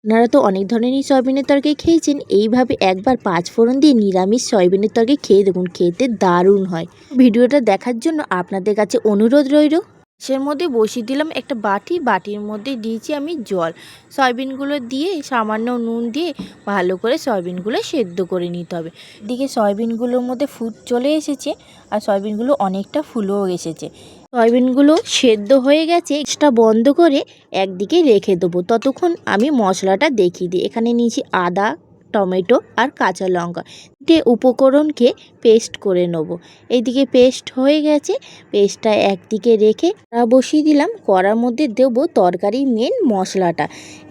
আপনারা তো অনেক ধরনেরই সয়াবিনের তরকারি খেয়েছেন, এইভাবে একবার পাঁচ ফোড়ন দিয়ে নিরামিষ সয়াবিনের তরকারি খেয়ে দেখুন, খেতে দারুণ হয়। ভিডিওটা দেখার জন্য আপনাদের কাছে অনুরোধ রইল। এর মধ্যে বসিয়ে দিলাম একটা বাটি, বাটির মধ্যে দিয়েছি আমি জল। সয়াবিনগুলো দিয়ে সামান্য নুন দিয়ে ভালো করে সয়াবিনগুলো সেদ্ধ করে নিতে হবে। এদিকে সয়াবিনগুলোর মধ্যে ফুট চলে এসেছে আর সয়াবিনগুলো অনেকটা ফুলেও এসেছে। সয়াবিনগুলো সেদ্ধ হয়ে গেছে, গ্যাসটা বন্ধ করে একদিকে রেখে দেবো। ততক্ষণ আমি মশলাটা দেখিয়ে দিই। এখানে নিয়েছি আদা, টমেটো আর কাঁচা লঙ্কা উপকরণকে পেস্ট করে নেব। এইদিকে পেস্ট হয়ে গেছে, পেস্টটা একদিকে রেখে বসিয়ে দিলাম। কড়ার মধ্যে দেবো তরকারি মেন মশলাটা।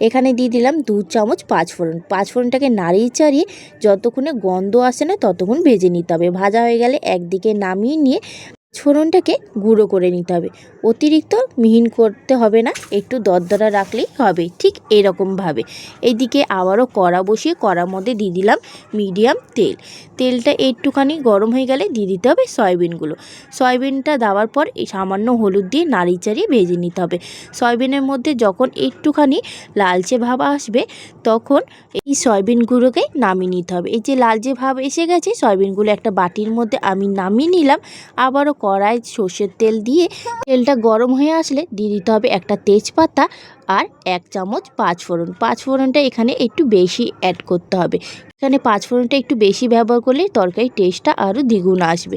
এখানে দিয়ে দিলাম 2 চামচ পাঁচফোড়ন। পাঁচফোড়নটাকে নাড়িয়ে চাড়িয়ে যতক্ষণে গন্ধ আসে না ততক্ষণ ভেজে নিতে হবে। ভাজা হয়ে গেলে একদিকে নামিয়ে নিয়ে ফোড়নটাকে গুঁড়ো করে নিতে হবে। অতিরিক্ত মিহিন করতে হবে না, একটু দরদরা রাখলেই হবে। ঠিক এরকমভাবে এইদিকে আবারও কড়া বসিয়ে কড়ার মধ্যে দিয়ে দিলাম মিডিয়াম তেল। তেলটা একটুখানি গরম হয়ে গেলে দিয়ে দিতে হবে সয়াবিনগুলো। সয়াবিনটা দেওয়ার পর এই সামান্য হলুদ দিয়ে নাড়িয়ে চাড়িয়ে ভেজে নিতে হবে। সয়াবিনের মধ্যে যখন একটুখানি লালচে ভাব আসবে তখন এই সয়াবিনগুলোকে নামিয়ে নিতে হবে। এই যে লালচে ভাব এসে গেছে, সয়াবিনগুলো একটা বাটির মধ্যে আমি নামিয়ে নিলাম। আবারও কড়ায় সর্ষের তেল দিয়ে তেলটা গরম হয়ে আসলে দিয়ে দিতে হবে একটা তেজপাতা আর 1 চামচ পাঁচফোড়ন। পাঁচফোড়নটা এখানে একটু বেশি অ্যাড করতে হবে। এখানে পাঁচফোড়নটা একটু বেশি ব্যবহার করলে তরকারির টেস্টটা আরও দ্বিগুণ আসবে।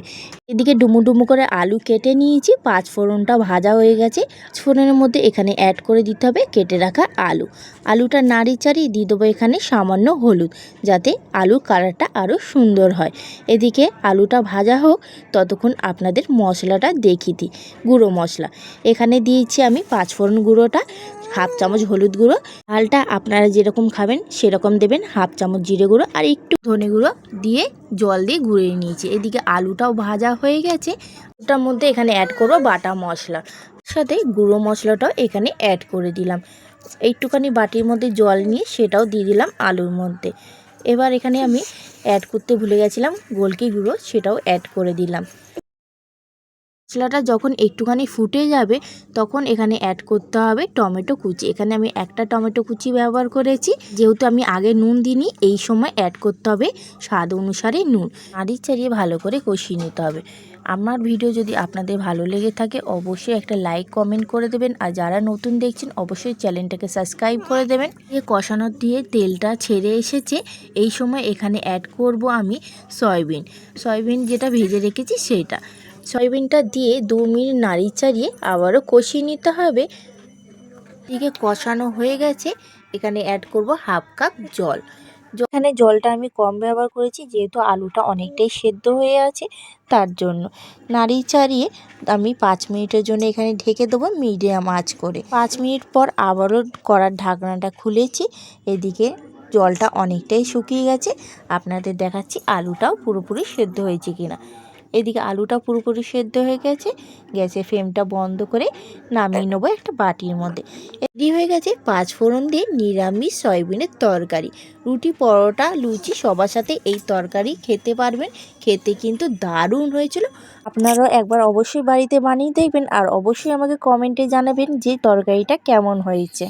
এদিকে ডুমো ডুমো করে আলু কেটে নিয়েছি, পাঁচফোড়নটা ভাজা হয়ে গেছে। পাঁচফোড়নের মধ্যে এখানে অ্যাড করে দিতে হবে কেটে রাখা আলু। আলুটা নাড়ি চাড়িয়ে দিয়ে দেবো এখানে সামান্য হলুদ, যাতে আলুর কালারটা আরও সুন্দর হয়। এদিকে আলুটা ভাজা হোক, ততক্ষণ আপনাদের মশলাটা দেখিয়ে দিই। গুঁড়ো মশলা এখানে দিয়েছি আমি পাঁচফোড়ন গুঁড়োটা, 1/2 চামচ হলুদ গুঁড়ো, ঝালটা আপনারা যেরকম খাবেন সেরকম দেবেন, 1/2 চামচ জিরে গুঁড়ো আর একটু ধনে গুঁড়ো দিয়ে জল দিয়ে গুঁড়িয়ে নিয়েছি। এদিকে আলুটাও ভাজা হয়ে গেছে। ওটার মধ্যে এখানে অ্যাড করবো বাটা মশলা, সাথে গুঁড়ো মশলাটাও এখানে অ্যাড করে দিলাম। একটুখানি বাটির মধ্যে জল নিয়ে সেটাও দিয়ে দিলাম আলুর মধ্যে। এবার এখানে আমি অ্যাড করতে ভুলে গেছিলাম গোলকি গুঁড়ো, সেটাও অ্যাড করে দিলাম। মশলাটা যখন একটুখানি ফুটে যাবে তখন এখানে অ্যাড করতে হবে টমেটো কুচি। এখানে আমি একটা টমেটো কুচি ব্যবহার করেছি, যেহেতু আমি আগে নুন দিইনি। এই সময় অ্যাড করতে হবে স্বাদ অনুসারে নুন। নাড়িয়ে চাড়িয়ে ভালো করে কষিয়ে নিতে হবে। আমার ভিডিও যদি আপনাদের ভালো লেগে থাকে অবশ্যই একটা লাইক কমেন্ট করে দেবেন, আর যারা নতুন দেখছেন অবশ্যই চ্যানেলটাকে সাবস্ক্রাইব করে দেবেন। কষানোর দিয়ে তেলটা ছেড়ে এসেছে, এই সময় এখানে অ্যাড করব আমি সয়াবিন যেটা ভেজে রেখেছি সেইটা। সয়াবিনটা দিয়ে 2 মিনিট নাড়িয়ে চাড়িয়ে আবারও কষিয়ে নিতে হবে। এদিকে কষানো হয়ে গেছে, এখানে অ্যাড করব 1/2 কাপ জল। এখানে জলটা আমি কম ব্যবহার করেছি, যেহেতু আলুটা অনেকটাই সেদ্ধ হয়ে আছে তার জন্য। নাড়িয়ে চাড়িয়ে আমি 5 মিনিটের জন্য এখানে ঢেকে দেবো মিডিয়াম আঁচ করে। 5 মিনিট পর আবারও কড়ার ঢাকনাটা খুলেছি। এদিকে জলটা অনেকটাই শুকিয়ে গেছে, আপনাদের দেখাচ্ছি আলুটাও পুরোপুরি সেদ্ধ হয়েছে কিনা। এদিকে আলুটা পুরোপুরি সেদ্ধ হয়ে গেছে, গ্যাসের ফ্লেমটা বন্ধ করে নামিয়ে নেবো একটা বাটির মধ্যে। রেডি হয়ে গেছে পাঁচফোড়ন দিয়ে নিরামিষ সয়াবিনের তরকারি। রুটি, পরোটা, লুচি সবার সাথে এই তরকারি খেতে পারবেন। খেতে কিন্তু দারুণ হয়েছিল। আপনারাও একবার অবশ্যই বাড়িতে বানিয়ে দেখবেন, আর অবশ্যই আমাকে কমেন্টে জানাবেন যে তরকারিটা কেমন হয়েছে।